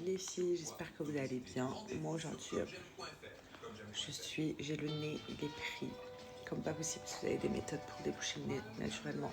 les filles, j'espère que vous allez bien. Moi aujourd'hui, j'ai le nez, il est pris comme pas possible parce que vous avez des méthodes pour déboucher le nez naturellement.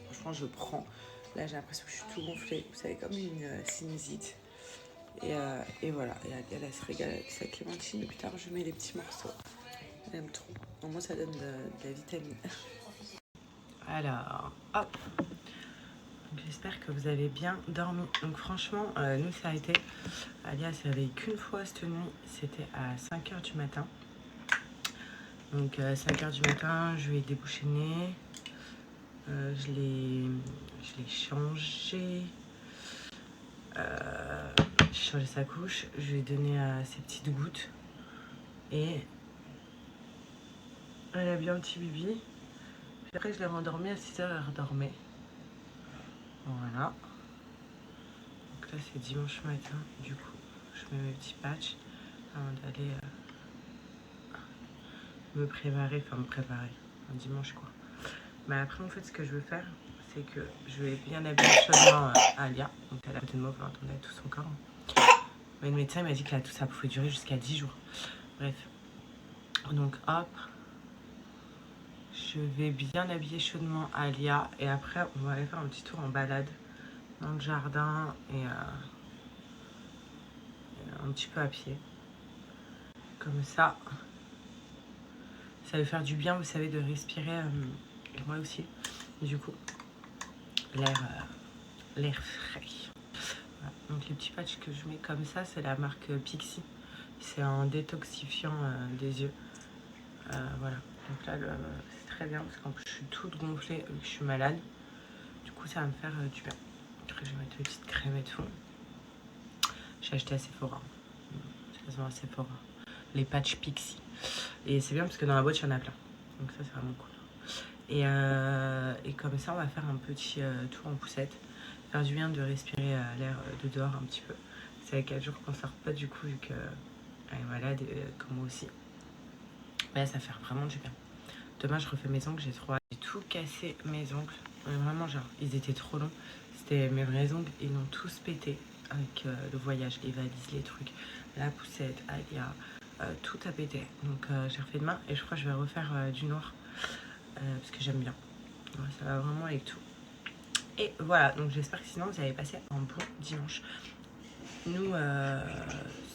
Franchement, je prends. Là, j'ai l'impression que je suis tout gonflée. Vous savez, comme une sinusite. Et voilà, et elle se régale avec sa clémentine. Et plus tard, je mets les petits morceaux. Elle aime trop. Au moins, ça donne de la vitamine. Alors, hop. J'espère que vous avez bien dormi. Donc franchement, nous ça a été. Alia s'est réveillée qu'une fois cette nuit. C'était à 5h du matin. Donc 5h du matin, je lui ai débouché le nez. Je l'ai changé. J'ai changé sa couche. Je lui ai donné ses petites gouttes. Et elle a bien un petit bibi. Puis après, je l'ai rendormie à 6h, elle redormait. Voilà. Donc là, c'est dimanche matin. Du coup, je mets mes petits patchs avant d'aller me préparer, un dimanche quoi. Mais après, en fait, ce que je veux faire, c'est que je vais bien habiller chaudement Alia. Donc, elle est à côté de moi, vous l'entendez tout son corps. Mais le médecin m'a dit que la toux, ça pouvait durer jusqu'à 10 jours. Bref. Donc, hop. Je vais bien habiller chaudement Alia. Et après, on va aller faire un petit tour en balade dans le jardin et un petit peu à pied. Comme ça. Ça va faire du bien, vous savez, de respirer. Et moi aussi. Et du coup, l'air frais. Voilà. Donc les petits patchs que je mets comme ça, c'est la marque Pixi. C'est un détoxifiant des yeux. Voilà. Donc là, c'est très bien parce qu'en plus, je suis toute gonflée vu que je suis malade. Du coup, ça va me faire du bien. Après, je vais mettre une petite crème et tout. J'ai acheté à Sephora. Ça se vend à Sephora. Les patchs Pixi. Et c'est bien parce que dans la boîte, il y en a plein. Donc ça, c'est vraiment cool. Et comme ça, on va faire un petit tour en poussette. Faire du bien de respirer l'air de dehors un petit peu. C'est 4 jours qu'on sort pas du coup, vu qu'elle est malade, comme moi aussi. Mais ça fait vraiment du bien. Demain, je refais mes ongles, j'ai tout cassé mes ongles. Vraiment, genre, ils étaient trop longs. C'était mes vrais ongles, ils l'ont tous pété avec le voyage, les valises, les trucs, la poussette, Alia, tout a pété. Donc, j'ai refait demain et je crois que je vais refaire du noir parce que j'aime bien. Ouais, ça va vraiment avec tout. Et voilà, donc j'espère que sinon vous avez passé un bon dimanche. Nous,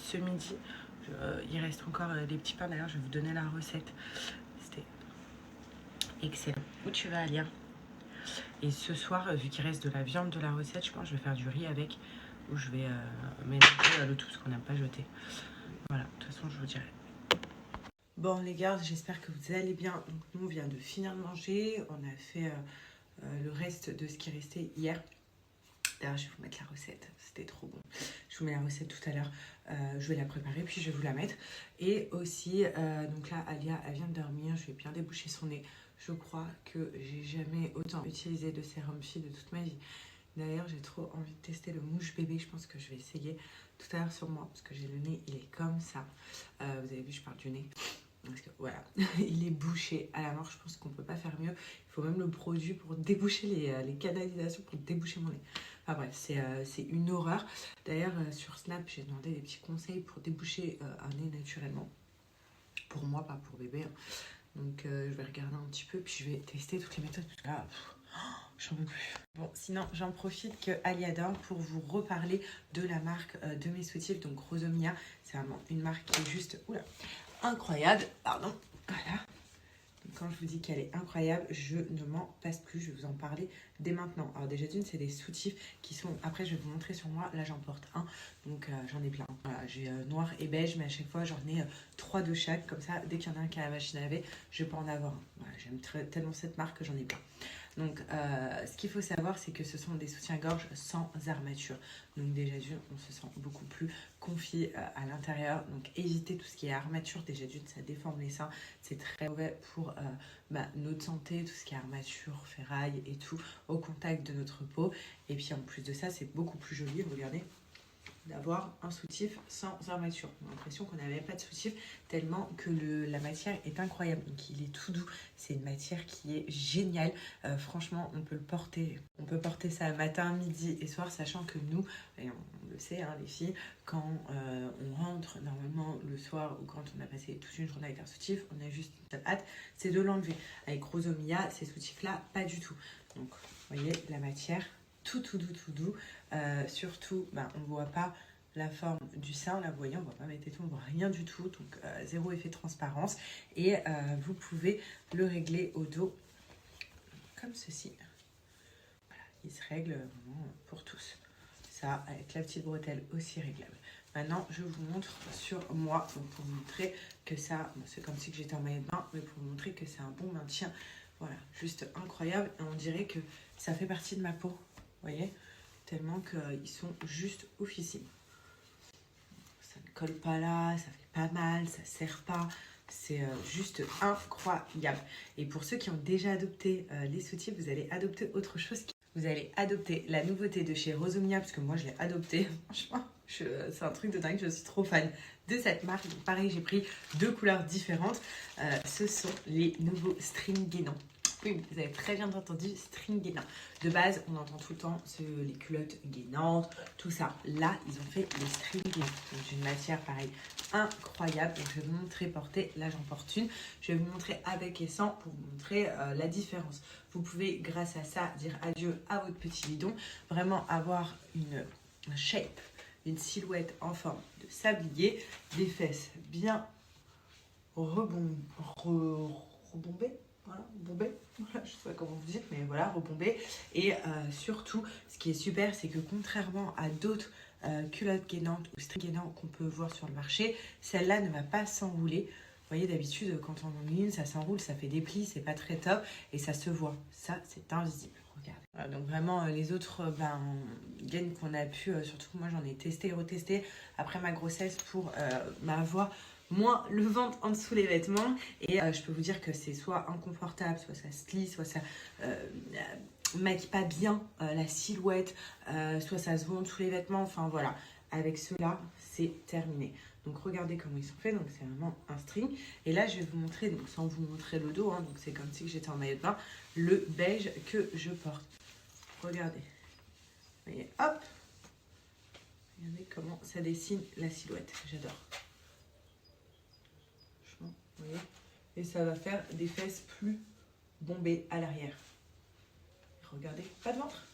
ce midi, il reste encore des petits pains. D'ailleurs, je vais vous donner la recette. C'était excellent. Où tu vas, Alia? Et ce soir, vu qu'il reste de la viande de la recette, je pense que je vais faire du riz avec. Où je vais mélanger le tout parce qu'on n'a pas jeté. Voilà, de toute façon, je vous dirai. Bon, les gars, j'espère que vous allez bien. Donc, nous, on vient de finir de manger. On a fait le reste de ce qui restait hier. D'ailleurs, je vais vous mettre la recette, c'était trop bon. Je vous mets la recette tout à l'heure, je vais la préparer, puis je vais vous la mettre. Et aussi, donc là, Alia, elle vient de dormir, je vais bien déboucher son nez. Je crois que j'ai jamais autant utilisé de sérum Phi de toute ma vie. D'ailleurs, j'ai trop envie de tester le mouche bébé, je pense que je vais essayer tout à l'heure sur moi, parce que j'ai le nez, il est comme ça. Vous avez vu, je parle du nez. Parce que voilà, il est bouché à la mort, je pense qu'on peut pas faire mieux. Il faut même le produit pour déboucher les canalisations, pour déboucher mon nez. Enfin bref, c'est une horreur. D'ailleurs, sur Snap, j'ai demandé des petits conseils pour déboucher un nez naturellement. Pour moi, pas pour bébé. Hein. Donc je vais regarder un petit peu, puis je vais tester toutes les méthodes. Parce que là, j'en peux plus. Bon, sinon, j'en profite que Alia dort pour vous reparler de la marque de mes soutifs. Donc Rosomia, c'est vraiment une marque qui est juste... Oula, incroyable, pardon, voilà. Donc, quand je vous dis qu'elle est incroyable, je ne m'en passe plus, je vais vous en parler dès maintenant. Alors déjà d'une, c'est des soutifs qui sont, après je vais vous montrer sur moi, là j'en porte un, donc j'en ai plein. Voilà, j'ai noir et beige, mais à chaque fois j'en ai 3 de chaque, comme ça dès qu'il y en a un qui a la machine à laver, je peux en avoir un. Voilà, j'aime tellement cette marque que j'en ai plein. Donc, ce qu'il faut savoir, c'est que ce sont des soutiens-gorge sans armature. Donc, déjà d'une, on se sent beaucoup plus confié à l'intérieur. Donc, évitez tout ce qui est armature. Déjà d'une, ça déforme les seins. C'est très mauvais pour notre santé, tout ce qui est armature, ferraille et tout, au contact de notre peau. Et puis, en plus de ça, c'est beaucoup plus joli. Regardez. d'avoir un soutif sans armature. On a l'impression qu'on n'avait pas de soutif tellement que la matière est incroyable. Donc il est tout doux. C'est une matière qui est géniale. Franchement, on peut le porter. On peut porter ça matin, midi et soir, sachant que nous, et on le sait, hein, les filles, quand on rentre normalement le soir ou quand on a passé toute une journée avec un soutif, on a juste une hâte, c'est de l'enlever. Avec Rosomia, ces soutifs-là, pas du tout. Donc, vous voyez, la matière, tout doux. Surtout, on ne voit pas la forme du sein, là vous voyez, on ne voit pas mes tétons, on ne voit rien du tout, donc zéro effet de transparence. Et vous pouvez le régler au dos comme ceci. Voilà, il se règle vraiment pour tous. Ça, avec la petite bretelle aussi réglable. Maintenant, je vous montre sur moi, donc pour vous montrer que ça, c'est comme si j'étais en maillot de bain, mais pour vous montrer que c'est un bon maintien. Voilà, juste incroyable. Et on dirait que ça fait partie de ma peau, vous voyez, tellement qu'ils sont juste oufissimes. Ça ne colle pas là, ça fait pas mal, ça serre pas. C'est juste incroyable. Et pour ceux qui ont déjà adopté les soutifs, vous allez adopter autre chose. Vous allez adopter la nouveauté de chez Rosomia, parce que moi je l'ai adopté. Franchement, c'est un truc de dingue. Je suis trop fan de cette marque. Donc, pareil, j'ai pris 2 couleurs différentes. Ce sont les nouveaux string gainants. Oui, vous avez très bien entendu, string gainant. De base, on entend tout le temps les culottes gainantes, tout ça. Là, ils ont fait les string gainants. Donc, une matière, pareil, incroyable. Donc, je vais vous montrer porter. Là, j'en porte une. Je vais vous montrer avec et sans pour vous montrer la différence. Vous pouvez, grâce à ça, dire adieu à votre petit bidon. Vraiment avoir une shape, une silhouette en forme de sablier. Des fesses bien rebombées. Voilà, bombé, voilà, je ne sais pas comment vous dire, mais voilà, rebombé. Et surtout, ce qui est super, c'est que contrairement à d'autres culottes gainantes ou string gainants qu'on peut voir sur le marché, celle-là ne va pas s'enrouler. Vous voyez, d'habitude, quand on en met une, ça s'enroule, ça fait des plis, c'est pas très top et ça se voit. Ça, c'est invisible. Regardez. Voilà, donc vraiment, les autres gaines qu'on a pu, surtout moi j'en ai testé et retesté après ma grossesse pour m'avoir moins le ventre en dessous les vêtements. Et je peux vous dire que c'est soit inconfortable, soit ça se lit, soit ça maquille pas bien la silhouette, soit ça se voit en dessous les vêtements. Enfin voilà, avec ceux-là, c'est terminé. Donc regardez comment ils sont faits, donc c'est vraiment un string. Et là, je vais vous montrer, donc sans vous montrer le dos, hein, donc c'est comme si j'étais en maillot de bain, le beige que je porte. Regardez. Vous voyez, hop. Regardez comment ça dessine la silhouette. J'adore. Franchement, vous voyez. Et ça va faire des fesses plus bombées à l'arrière. Regardez, pas de ventre.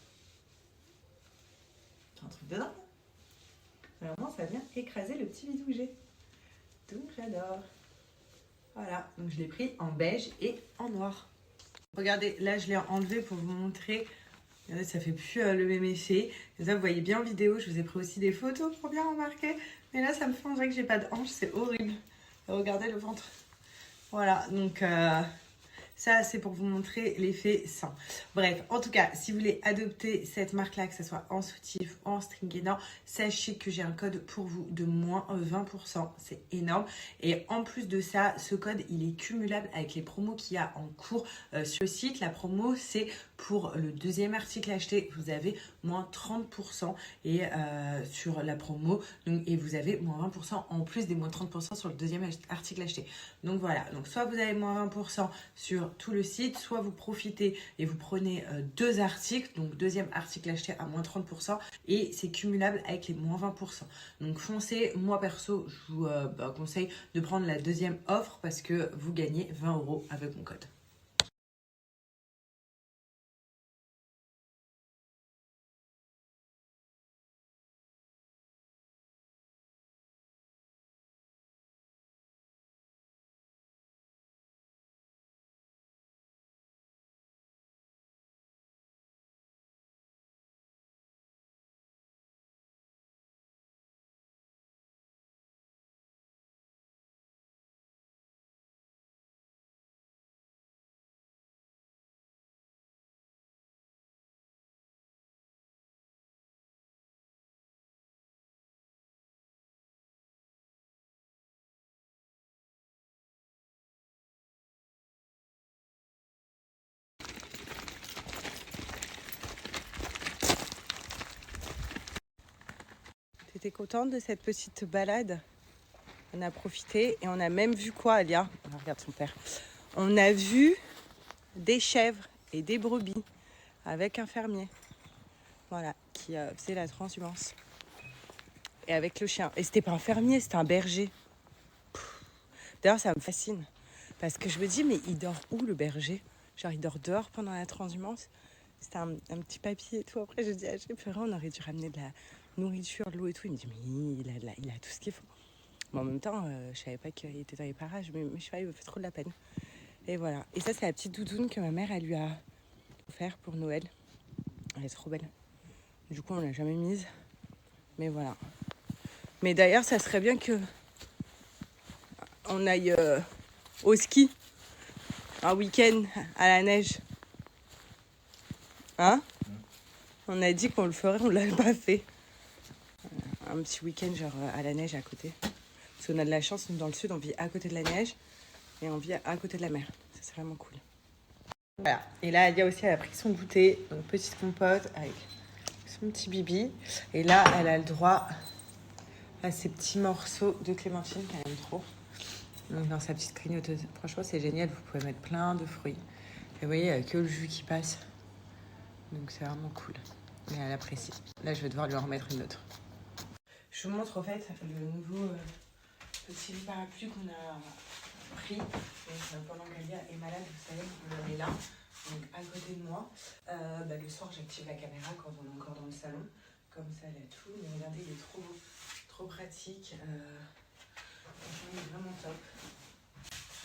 C'est un truc de dingue. Vraiment, ça vient écraser le petit bidou que j'ai. Donc, j'adore. Voilà, donc je l'ai pris en beige et en noir. Regardez, là, je l'ai enlevé pour vous montrer. Regardez, ça fait plus le même effet. Et ça, vous voyez bien en vidéo, je vous ai pris aussi des photos pour bien remarquer. Mais là, ça me fait, on dirait que j'ai pas de hanche, c'est horrible. Et regardez le ventre. Voilà, donc ça, c'est pour vous montrer l'effet sans. Bref, en tout cas, si vous voulez adopter cette marque-là, que ce soit en soutif ou en string gainant, sachez que j'ai un code pour vous de moins 20%. C'est énorme. Et en plus de ça, ce code, il est cumulable avec les promos qu'il y a en cours sur le site. La promo, c'est pour le deuxième article acheté, vous avez moins 30% et, sur la promo. Donc, et vous avez moins 20% en plus des moins 30% sur le deuxième article acheté. Donc voilà, donc soit vous avez moins 20% sur tout le site, soit vous profitez et vous prenez 2 articles, donc deuxième article acheté à moins 30% et c'est cumulable avec les moins 20%. Donc foncez, moi perso, je vous conseille de prendre la deuxième offre parce que vous gagnez 20 € avec mon code. était contente de cette petite balade. On a profité et on a même vu quoi, Alia? Regarde son père. On a vu des chèvres et des brebis avec un fermier. Voilà, qui faisait la transhumance. Et avec le chien. Et c'était pas un fermier, c'était un berger. D'ailleurs, ça me fascine. Parce que je me dis, mais il dort où le berger? Genre, il dort dehors pendant la transhumance. C'était un petit papy et tout. Après, je dis, ah, j'ai peur, on aurait dû ramener de la nourriture, de l'eau et tout. Il me dit, mais il a tout ce qu'il faut. Mais en même temps, je savais pas qu'il était dans les parages. Mais je sais pas, il me fait trop de la peine. Et voilà. Et ça, c'est la petite doudoune que ma mère, elle lui a offert pour Noël. Elle est trop belle. Du coup, on l'a jamais mise. Mais voilà. Mais d'ailleurs, ça serait bien que on aille au ski un week-end à la neige. Hein? On a dit qu'on le ferait, on l'a pas fait. Un petit week-end genre à la neige à côté. Parce qu'on a de la chance, nous dans le sud, on vit à côté de la neige et on vit à côté de la mer. Ça, c'est vraiment cool. Voilà. Et là, Alia aussi, elle a pris son goûter. Donc, petite compote avec son petit bibi. Et là, elle a le droit à ces petits morceaux de clémentine qu'elle aime trop. Donc, dans sa petite grignoteuse. Franchement, c'est génial. Vous pouvez mettre plein de fruits. Et vous voyez, il n'y a que le jus qui passe. Donc, c'est vraiment cool. Et elle apprécie. Là, je vais devoir lui en remettre une autre. Je vous montre, en fait, le nouveau petit parapluie qu'on a pris. Donc, pendant qu'Alia est malade, vous savez, on est là. Donc, à côté de moi. Le soir, j'active la caméra quand on est encore dans le salon. Comme ça, elle a tout. Mais regardez, il est trop pratique. Franchement, il est vraiment top.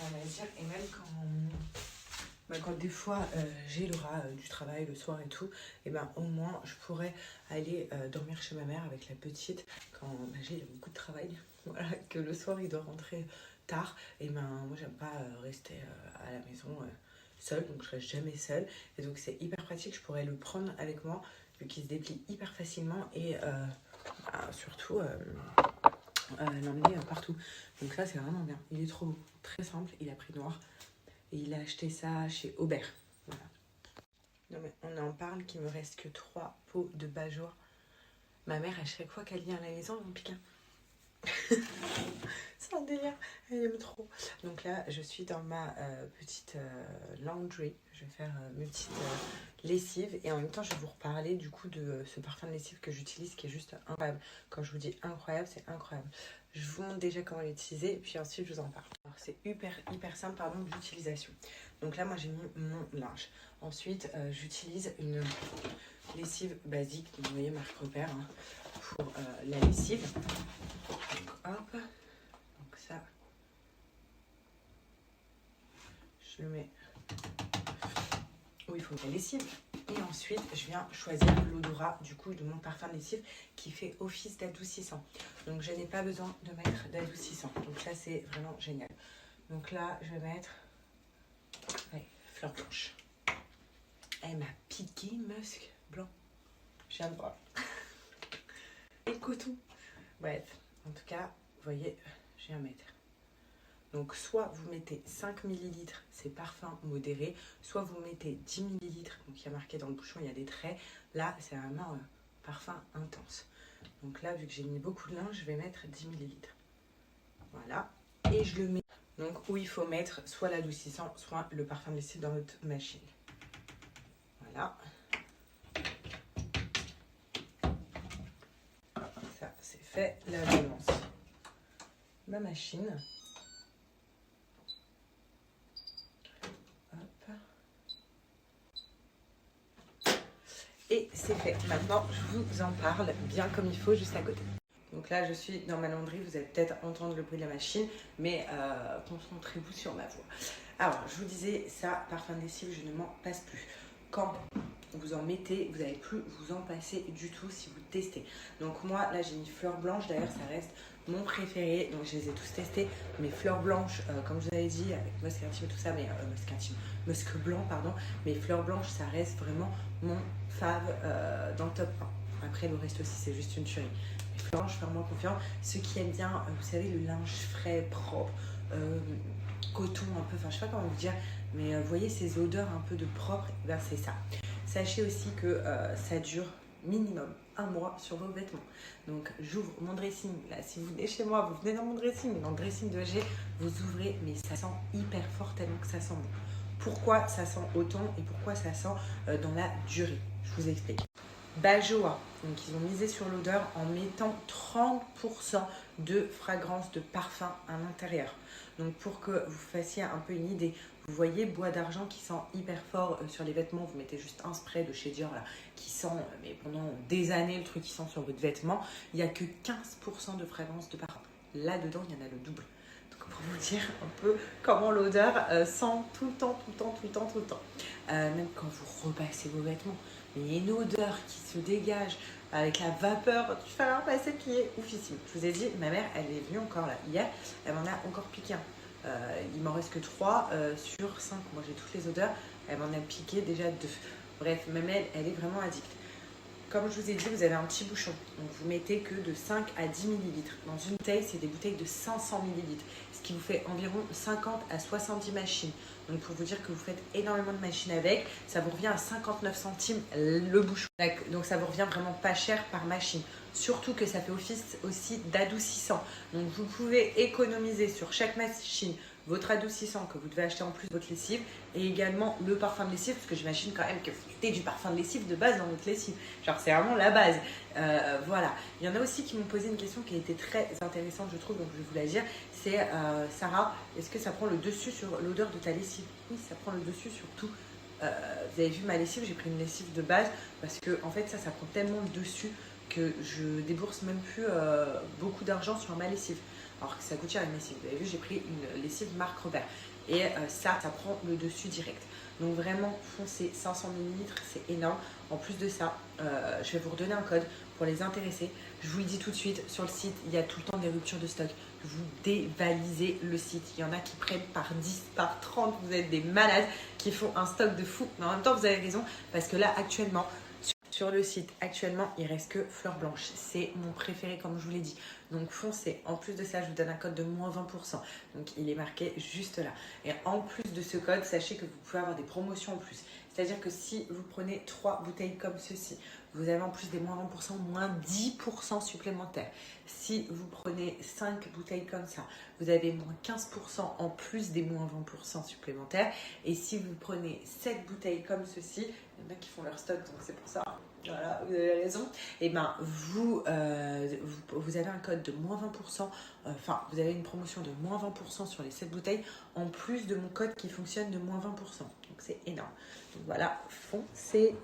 On va dire, et même quand des fois j'ai le rat du travail le soir et tout, et ben au moins je pourrais aller dormir chez ma mère avec la petite quand j'ai beaucoup de travail. Voilà, que le soir il doit rentrer tard. Et ben moi j'aime pas rester à la maison seule, donc je reste jamais seule. Et donc c'est hyper pratique, je pourrais le prendre avec moi vu qu'il se déplie hyper facilement et surtout l'emmener partout. Donc ça c'est vraiment bien, il est trop beau, très simple, il a pris noir et il a acheté ça chez Aubert. Voilà. Non mais on en parle qu'il me reste que 3 pots de Bajour. Ma mère à chaque fois qu'elle vient à la maison elle m'en pique un. C'est un délire, elle aime trop. Donc là je suis dans ma petite laundry, je vais faire mes petites lessives et en même temps je vais vous reparler du coup de ce parfum de lessive que j'utilise qui est juste incroyable. Quand je vous dis incroyable, c'est incroyable. Je vous montre déjà comment l'utiliser et puis ensuite je vous en parle. Alors c'est hyper simple pardon d'utilisation. Donc là moi j'ai mis mon linge. Ensuite j'utilise une lessive basique, donc, vous voyez marque repère hein, pour la lessive. Donc hop, donc ça je le mets où il faut la lessive. Et ensuite, je viens choisir l'odorat du coup de mon parfum de lessive qui fait office d'adoucissant. Donc, je n'ai pas besoin de mettre d'adoucissant. Donc, ça, c'est vraiment génial. Donc là, je vais mettre fleur blanche. Elle m'a piqué musc blanc. J'adore. Et coton. Bref, en tout cas, vous voyez, je viens mettre. Donc, soit vous mettez 5 ml, c'est parfum modéré, soit vous mettez 10 ml, donc il y a marqué dans le bouchon, il y a des traits. Là, c'est vraiment parfum intense. Donc là, vu que j'ai mis beaucoup de linge, je vais mettre 10 ml. Voilà, et je le mets. Donc, où il faut mettre soit l'adoucissant, soit le parfum de lessive dans notre machine. Voilà. Ça, c'est fait. Là, je lance ma machine. Et c'est fait. Maintenant, je vous en parle bien comme il faut, juste à côté. Donc là, je suis dans ma laundry. Vous allez peut-être entendre le bruit de la machine, mais concentrez-vous sur ma voix. Alors, je vous disais, ça, parfum de lessive, je ne m'en passe plus. Quand vous en mettez, vous n'allez plus vous en passer du tout si vous testez. Donc moi, là, j'ai mis fleur blanche. D'ailleurs, ça reste mon préféré. Donc, je les ai tous testés. Mes fleurs blanches, comme je vous avais dit, avec musc intime et tout ça, mais musc blanc, pardon. Mais fleurs blanches, ça reste vraiment mon fave dans le top 1. Après, le reste aussi, c'est juste une tuerie. Les fleurs blanches, fais-moi confiance. Ceux qui aiment bien, vous savez, le linge frais, propre, coton un peu, enfin, je sais pas comment vous dire, mais vous voyez ces odeurs un peu de propre, ben c'est ça. Sachez aussi que ça dure minimum un mois sur vos vêtements. Donc j'ouvre mon dressing, là si vous venez chez moi, vous venez dans mon dressing, mais dans le dressing de G, vous ouvrez, mais ça sent hyper fort tellement que ça sent bon. Pourquoi ça sent autant et pourquoi ça sent dans la durée? Je vous explique. Bajoa, donc ils ont misé sur l'odeur en mettant 30% de fragrance, de parfum à l'intérieur. Donc pour que vous fassiez un peu une idée, vous voyez bois d'argent qui sent hyper fort sur les vêtements, vous mettez juste un spray de chez Dior là, qui sent, mais pendant des années, le truc qui sent sur votre vêtement, il n'y a que 15% de fragrance de parfum. Là-dedans, il y en a le double. Donc pour vous dire un peu comment l'odeur sent tout le temps, tout le temps, tout le temps, tout le temps. Même quand vous repassez vos vêtements, il y a une odeur qui se dégage avec la vapeur du fer à repasser qui est oufissime. Je vous ai dit, ma mère, elle est venue encore là hier, elle m'en a encore piqué un. Il m'en reste que 3 sur 5. Moi j'ai toutes les odeurs, elle m'en a piqué déjà 2. Bref, même elle est vraiment addicte. Comme je vous ai dit, vous avez un petit bouchon. Donc vous mettez que de 5 à 10 ml. Dans une bouteille, c'est des bouteilles de 500 ml. Ce qui vous fait environ 50 à 70 machines. Donc pour vous dire que vous faites énormément de machines avec, ça vous revient à 59 centimes le bouchon. Donc ça vous revient vraiment pas cher par machine. Surtout que ça fait office aussi d'adoucissant. Donc vous pouvez économiser sur chaque machine votre adoucissant que vous devez acheter en plus de votre lessive et également le parfum de lessive parce que j'imagine quand même que vous mettez du parfum de lessive de base dans votre lessive. Genre c'est vraiment la base. Voilà. Il y en a aussi qui m'ont posé une question qui a été très intéressante je trouve, donc je vais vous la dire. C'est Sarah, est-ce que ça prend le dessus sur l'odeur de ta lessive? Oui, ça prend le dessus sur tout. Vous avez vu ma lessive, j'ai pris une lessive de base parce que en fait ça prend tellement le dessus que je débourse même plus beaucoup d'argent sur ma lessive. Alors que ça coûte cher une lessive. Vous avez vu, j'ai pris une lessive marque Robert. Et ça prend le dessus direct. Donc vraiment, foncez 500 ml, c'est énorme. En plus de ça, je vais vous redonner un code pour les intéresser. Je vous le dis tout de suite, sur le site, il y a tout le temps des ruptures de stock. Vous dévalisez le site. Il y en a qui prennent par 10, par 30. Vous êtes des malades qui font un stock de fou. Mais en même temps, vous avez raison parce que là, actuellement, sur le site, actuellement, il reste que Fleur Blanche. C'est mon préféré, comme je vous l'ai dit. Donc, foncez. En plus de ça, je vous donne un code de moins 20%. Donc, il est marqué juste là. Et en plus de ce code, sachez que vous pouvez avoir des promotions en plus. C'est-à-dire que si vous prenez 3 bouteilles comme ceci, vous avez en plus des moins 20%, moins 10% supplémentaires. Si vous prenez 5 bouteilles comme ça, vous avez moins 15% en plus des moins 20% supplémentaires. Et si vous prenez 7 bouteilles comme ceci, il y en a qui font leur stock, donc c'est pour ça. Voilà, vous avez raison. Et ben vous avez un code de moins 20%, enfin vous avez une promotion de moins 20% sur les 7 bouteilles, en plus de mon code qui fonctionne de moins 20%. Donc c'est énorme. Donc voilà, foncez.